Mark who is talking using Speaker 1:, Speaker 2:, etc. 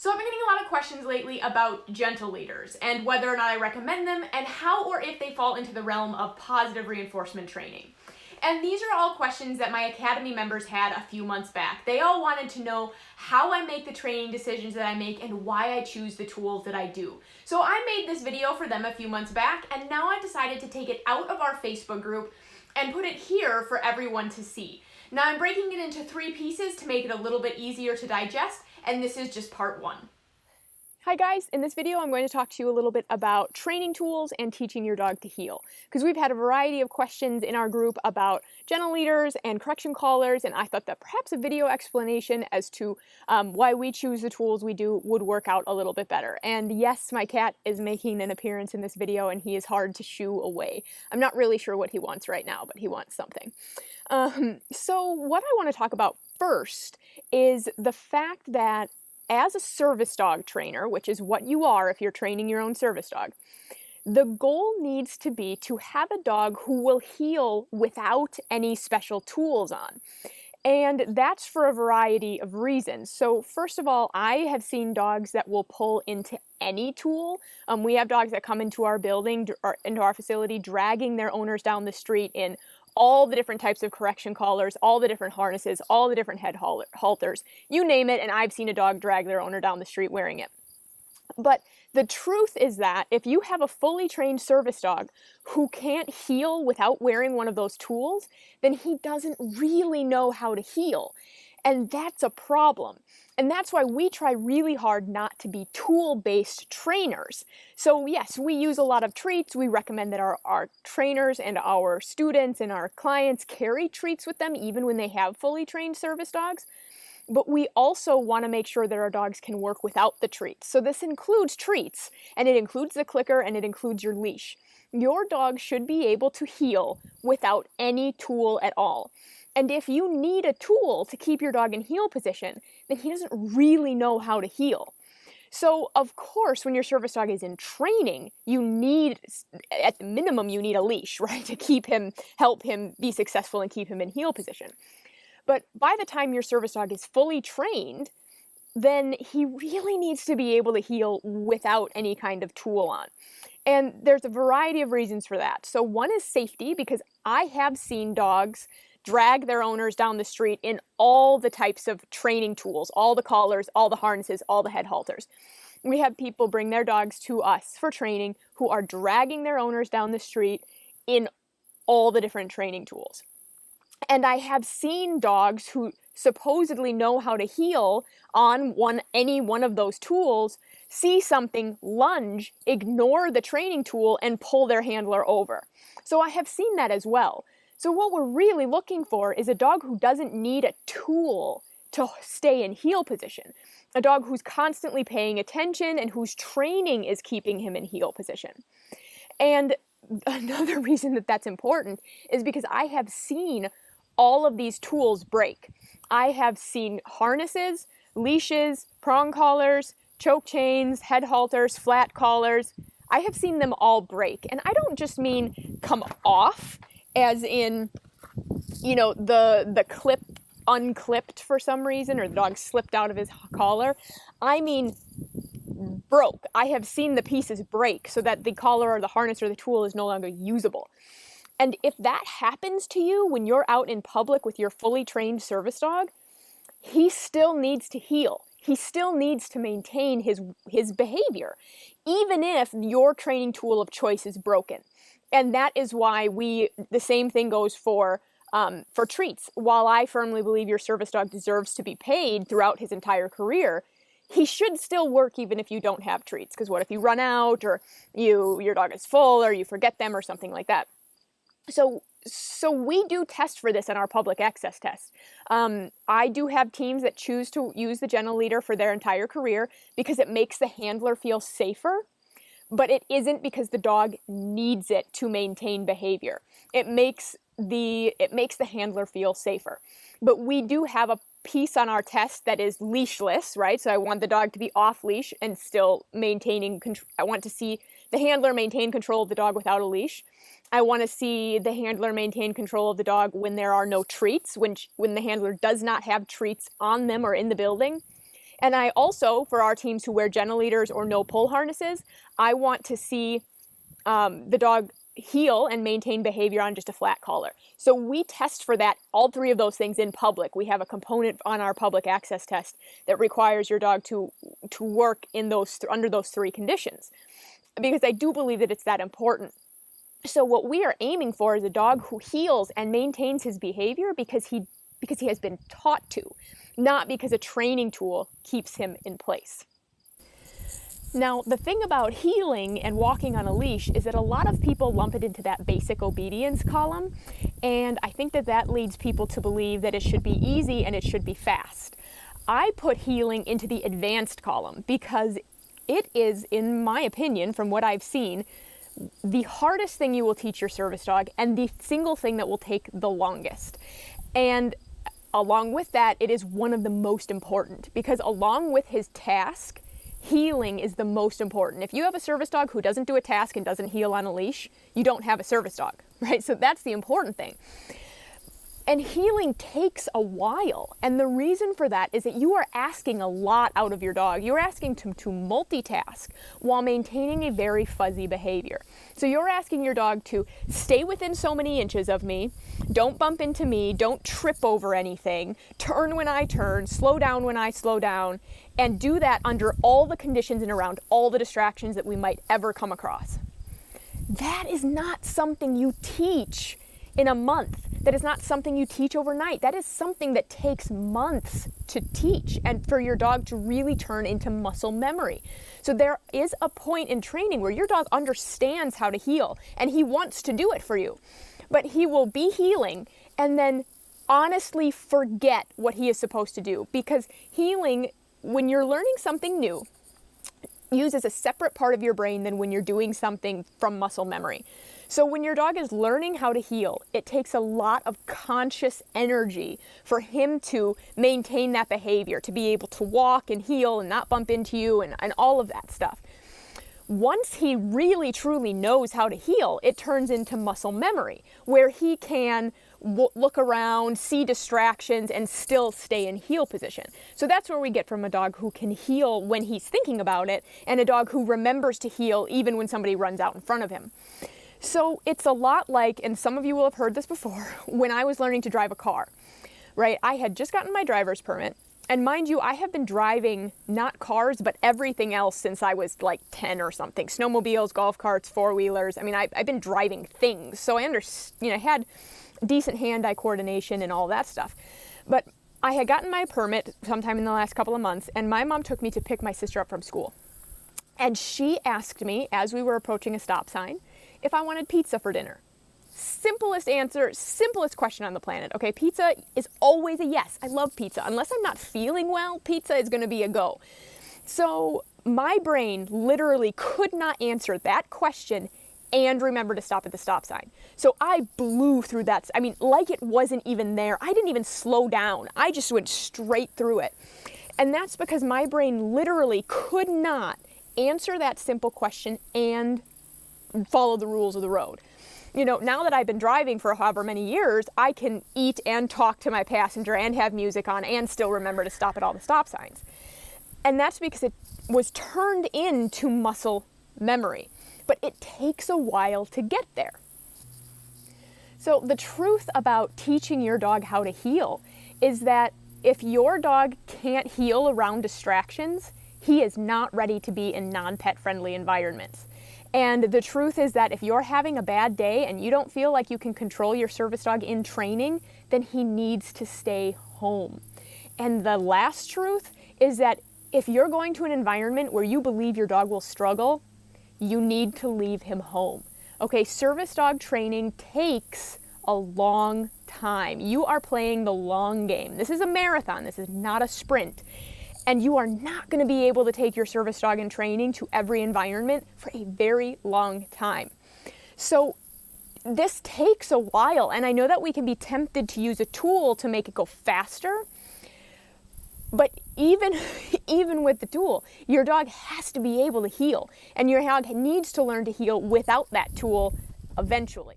Speaker 1: So I've been getting a lot of questions lately about gentle leaders and whether or not I recommend them and how or if they fall into the realm of positive reinforcement training. And these are all questions that my Academy members had a few months back. They all wanted to know how I make the training decisions that I make and why I choose the tools that I do. So I made this video for them a few months back, and now I've decided to take it out of our Facebook group and put it here for everyone to see. Now I'm breaking it into 3 pieces to make it a little bit easier to digest, and this is just part 1. Hi guys, in this video I'm going to talk to you a little bit about training tools and teaching your dog to heel, because we've had a variety of questions in our group about gentle leaders and correction collars, and I thought that perhaps a video explanation as to why we choose the tools we do would work out a little bit better. And yes, my cat is making an appearance in this video and he is hard to shoo away. I'm not really sure what he wants right now, but he wants something. So what I want to talk about first is the fact that as a service dog trainer, which is what you are if you're training your own service dog, the goal needs to be to have a dog who will heel without any special tools on. And that's for a variety of reasons. So first of all, I have seen dogs that will pull into any tool. We have dogs that come into our building, or into our facility, dragging their owners down the street in all the different types of correction collars, all the different harnesses, all the different head halters, you name it, and I've seen a dog drag their owner down the street wearing it. But the truth is that if you have a fully trained service dog who can't heel without wearing one of those tools, then he doesn't really know how to heel. And that's a problem. And that's why we try really hard not to be tool-based trainers. So yes, we use a lot of treats. We recommend that our trainers and our students and our clients carry treats with them even when they have fully trained service dogs. But we also want to make sure that our dogs can work without the treats. So this includes treats, and it includes the clicker, and it includes your leash. Your dog should be able to heel without any tool at all. And if you need a tool to keep your dog in heel position, then he doesn't really know how to heel. So, of course, when your service dog is in training, you need, at the minimum, you need a leash, right, to help him be successful and keep him in heel position. But by the time your service dog is fully trained, then he really needs to be able to heel without any kind of tool on. And there's a variety of reasons for that. So one is safety, because I have seen dogs drag their owners down the street in all the types of training tools, all the collars, all the harnesses, all the head halters. We have people bring their dogs to us for training who are dragging their owners down the street in all the different training tools. And I have seen dogs who supposedly know how to heel on any one of those tools, see something, lunge, ignore the training tool, and pull their handler over. So I have seen that as well. So what we're really looking for is a dog who doesn't need a tool to stay in heel position. A dog who's constantly paying attention and whose training is keeping him in heel position. And another reason that that's important is because I have seen all of these tools break. I have seen harnesses, leashes, prong collars, choke chains, head halters, flat collars. I have seen them all break. And I don't just mean come off, as in, you know, the clip unclipped for some reason, or the dog slipped out of his collar. I mean broke. I have seen the pieces break so that the collar or the harness or the tool is no longer usable. And if that happens to you when you're out in public with your fully trained service dog, he still needs to heel. He still needs to maintain his behavior, even if your training tool of choice is broken. And that is why the same thing goes for treats. While I firmly believe your service dog deserves to be paid throughout his entire career, he should still work even if you don't have treats. Because what if you run out, or your dog is full, or you forget them, or something like that? So we do test for this in our public access test. I do have teams that choose to use the gentle leader for their entire career because it makes the handler feel safer, but it isn't because the dog needs it to maintain behavior. It makes the handler feel safer. But we do have a piece on our test that is leashless, right? So I want the dog to be off leash and still maintaining control. I want to see the handler maintain control of the dog without a leash. I want to see the handler maintain control of the dog when there are no treats, when the handler does not have treats on them or in the building. And I also, for our teams who wear gentle leaders or no pull harnesses, I want to see the dog heel and maintain behavior on just a flat collar. So we test for that, all three of those things in public. We have a component on our public access test that requires your dog to work in under those three conditions, because I do believe that it's that important. So what we are aiming for is a dog who heels and maintains his behavior because he has been taught to, not because a training tool keeps him in place. Now, the thing about heeling and walking on a leash is that a lot of people lump it into that basic obedience column, and I think that leads people to believe that it should be easy and it should be fast. I put heeling into the advanced column because it is, in my opinion, from what I've seen, the hardest thing you will teach your service dog and the single thing that will take the longest. And along with that, it is one of the most important, because along with his task, heeling is the most important. If you have a service dog who doesn't do a task and doesn't heel on a leash, you don't have a service dog, right? So that's the important thing. And heeling takes a while. And the reason for that is that you are asking a lot out of your dog. You're asking him to multitask while maintaining a very fuzzy behavior. So you're asking your dog to stay within so many inches of me, don't bump into me, don't trip over anything, turn when I turn, slow down when I slow down, and do that under all the conditions and around all the distractions that we might ever come across. That is not something you teach in a month. That is not something you teach overnight. That is something that takes months to teach and for your dog to really turn into muscle memory. So there is a point in training where your dog understands how to heel and he wants to do it for you. But he will be heeling and then honestly forget what he is supposed to do, because heeling, when you're learning something new, uses a separate part of your brain than when you're doing something from muscle memory. So when your dog is learning how to heel, it takes a lot of conscious energy for him to maintain that behavior, to be able to walk and heel and not bump into you and all of that stuff. Once he really truly knows how to heel, it turns into muscle memory, where he can look around, see distractions, and still stay in heel position. So that's where we get from a dog who can heel when he's thinking about it, and a dog who remembers to heel even when somebody runs out in front of him. So it's a lot like, and some of you will have heard this before, when I was learning to drive a car, right? I had just gotten my driver's permit, and mind you, I have been driving not cars, but everything else since I was like 10 or something. Snowmobiles, golf carts, four-wheelers. I mean, I've been driving things, so I had decent hand-eye coordination and all that stuff. But I had gotten my permit sometime in the last couple of months, and my mom took me to pick my sister up from school. And she asked me, as we were approaching a stop sign, if I wanted pizza for dinner. Simplest answer, simplest question on the planet. Okay, pizza is always a yes. I love pizza. Unless I'm not feeling well, pizza is going to be a go. So my brain literally could not answer that question and remember to stop at the stop sign. So I blew through that. I mean, like it wasn't even there. I didn't even slow down. I just went straight through it. And that's because my brain literally could not answer that simple question and follow the rules of the road. You know, now that I've been driving for however many years, I can eat and talk to my passenger and have music on and still remember to stop at all the stop signs. And that's because it was turned into muscle memory. But it takes a while to get there. So the truth about teaching your dog how to heel is that if your dog can't heel around distractions, he is not ready to be in non-pet friendly environments. And the truth is that if you're having a bad day and you don't feel like you can control your service dog in training, then he needs to stay home. And the last truth is that if you're going to an environment where you believe your dog will struggle, you need to leave him home. Okay, service dog training takes a long time. You are playing the long game. This is a marathon. This is not a sprint. And you are not going to be able to take your service dog in training to every environment for a very long time. So this takes a while, and I know that we can be tempted to use a tool to make it go faster, but even with the tool, your dog has to be able to heel, and your dog needs to learn to heel without that tool eventually.